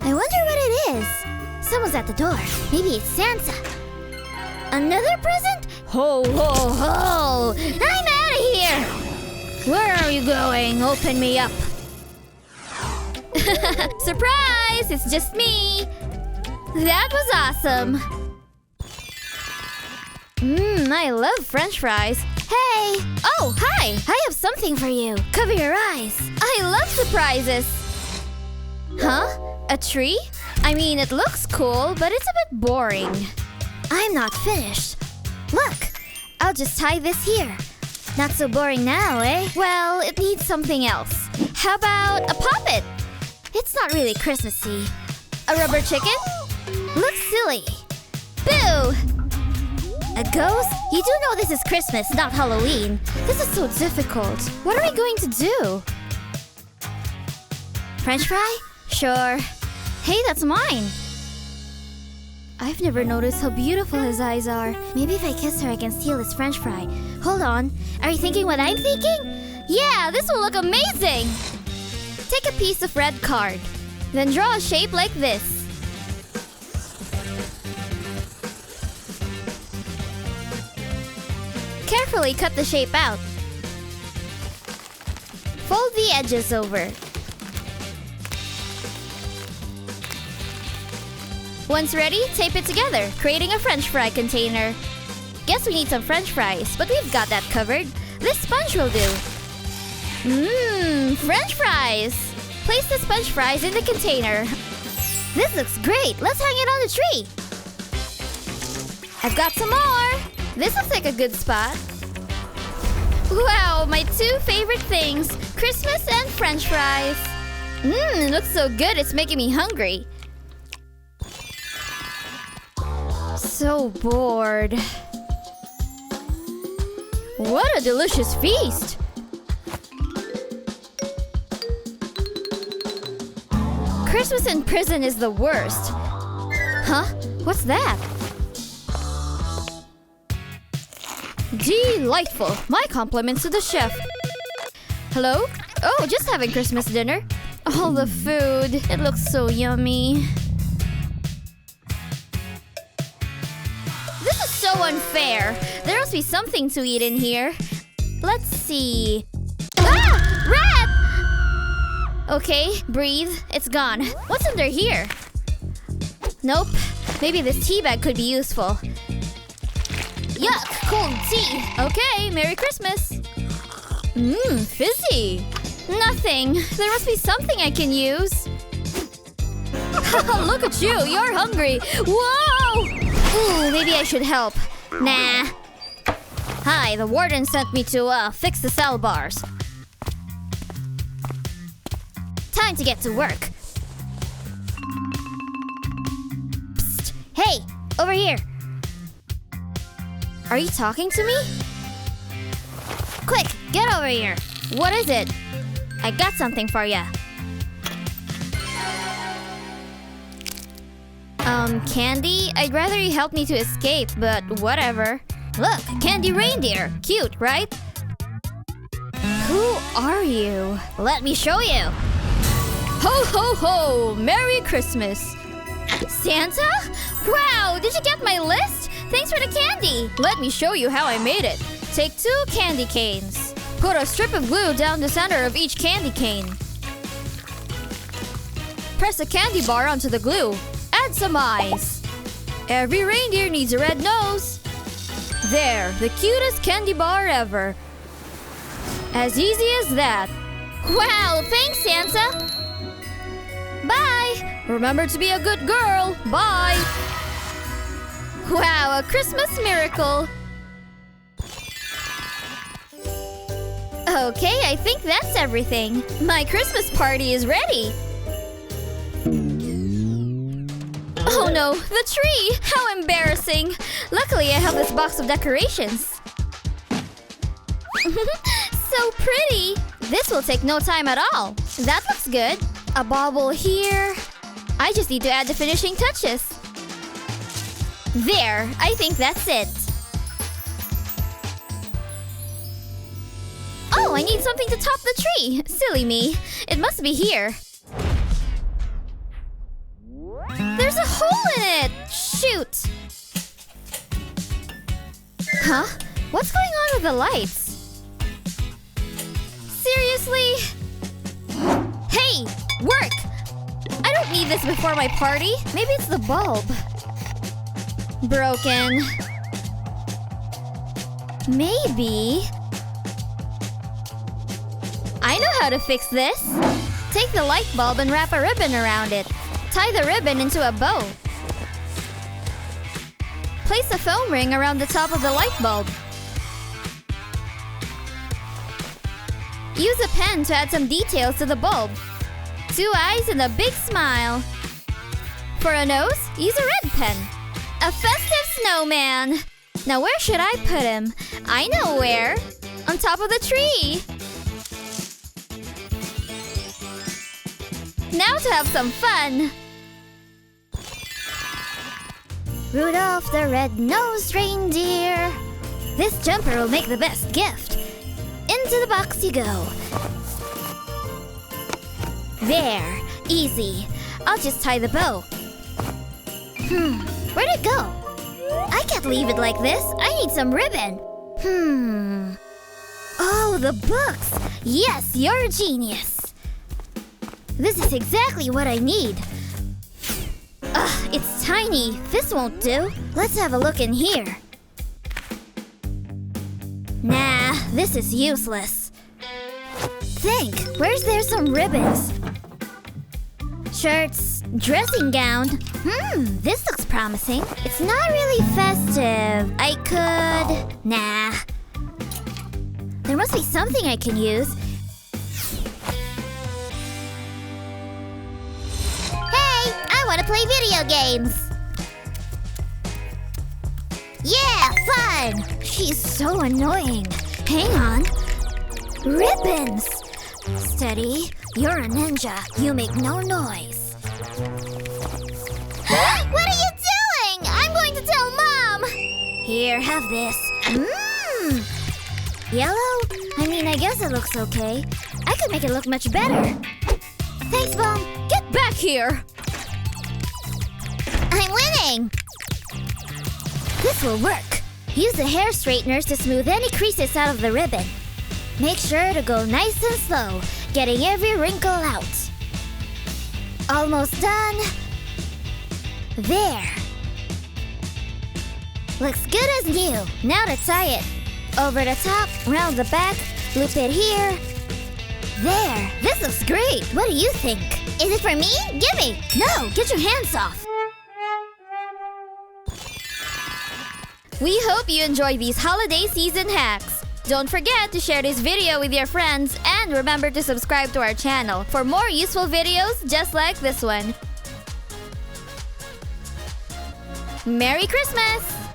I wonder what it is. Someone's at the door. Maybe it's Santa. Another present? Ho, ho, ho! I'm out of here! Where are you going? Open me up. Surprise! It's just me. That was awesome. I love French fries. Hey! Oh, hi! I have something for you. Cover your eyes. I love surprises. Huh? A tree? I mean, it looks cool, but it's a bit boring. I'm not finished. Look, I'll just tie this here. Not so boring now, eh? Well, it needs something else. How about a puppet? It's not really Christmassy. A rubber chicken? Looks silly. Boo! A ghost? You do know this is Christmas, not Halloween. This is so difficult. What are we going to do? French fry? Sure. Hey, that's mine. I've never noticed how beautiful his eyes are. Maybe if I kiss her, I can steal his French fry. Hold on. Are you thinking what I'm thinking? Yeah, this will look amazing! Take a piece of red card. Then draw a shape like this. Carefully cut the shape out. Fold the edges over. Once ready, tape it together, creating a French fry container. Guess we need some French fries, but we've got that covered. This sponge will do. French fries! Place the sponge fries in the container. This looks great. Let's hang it on the tree. I've got some more. This looks like a good spot. Wow, my two favorite things, Christmas and French fries. It looks so good, it's making me hungry. So bored. What a delicious feast! Christmas in prison is the worst. Huh? What's that? Delightful! My compliments to the chef. Hello? Oh, just having Christmas dinner. All the food. It looks so yummy. This is so unfair. There must be something to eat in here. Let's see. Ah! Rat! Okay, breathe. It's gone. What's under here? Nope. Maybe this tea bag could be useful. Yuck! Cold tea! Okay, Merry Christmas! Fizzy! Nothing. There must be something I can use. Look at you! You're hungry! Whoa! Ooh, maybe I should help. Nah. Hi, the warden sent me to fix the cell bars. Time to get to work. Psst! Hey! Over here! Are you talking to me? Quick, get over here. What is it? I got something for ya. Candy? I'd rather you help me to escape, but whatever. Look, candy reindeer. Cute, right? Who are you? Let me show you. Ho, ho, ho! Merry Christmas. Santa? Wow, did you get my list? Thanks for the candy! Let me show you how I made it. Take 2 candy canes. Put a strip of glue down the center of each candy cane. Press a candy bar onto the glue. Add some eyes. Every reindeer needs a red nose. There, the cutest candy bar ever. As easy as that. Wow, thanks, Santa! Bye! Remember to be a good girl. Bye! Wow, a Christmas miracle! Okay, I think that's everything. My Christmas party is ready. Oh no, the tree! How embarrassing! Luckily, I have this box of decorations. So pretty! This will take no time at all. That looks good. A bauble here. I just need to add the finishing touches. There, I think that's it. Oh, I need something to top the tree. Silly me. It must be here. hole in it! Shoot! Huh? What's going on with the lights? Seriously? Hey! Work! I don't need this before my party. Maybe it's the bulb. Broken. Maybe... I know how to fix this. Take the light bulb and wrap a ribbon around it. Tie the ribbon into a bow. Place a foam ring around the top of the light bulb. Use a pen to add some details to the bulb. 2 eyes and a big smile. For a nose, use a red pen. A festive snowman. Now where should I put him? I know where. On top of the tree. Now to have some fun. Rudolph the red-nosed reindeer. This jumper will make the best gift. Into the box you go. There, easy. I'll just tie the bow. Where'd it go? I can't leave it like this. I need some ribbon. Oh, the books. Yes, you're a genius. This is exactly what I need. Ugh, it's tiny. This won't do. Let's have a look in here. Nah, this is useless. Think, where's there some ribbons? Shirts, dressing gown. This looks promising. It's not really festive. I could... Nah. There must be something I can use. Hey, I want to play video games. Yeah, fun. She's so annoying. Hang on. Ribbons. Steady. You're a ninja. You make no noise. What are you doing? I'm going to tell Mom. Here, have this. Yellow? I guess it looks okay. I could make it look much better. Thanks, Mom. Get back here. I'm winning. This will work. Use the hair straighteners to smooth any creases out of the ribbon. Make sure to go nice and slow, getting every wrinkle out. Almost done. There. Looks good as new. Now to tie it. Over the top, round the back, loop it here. There. This looks great. What do you think? Is it for me? Gimme. No, get your hands off. We hope you enjoy these holiday season hacks. Don't forget to share this video with your friends and remember to subscribe to our channel for more useful videos just like this one. Merry Christmas!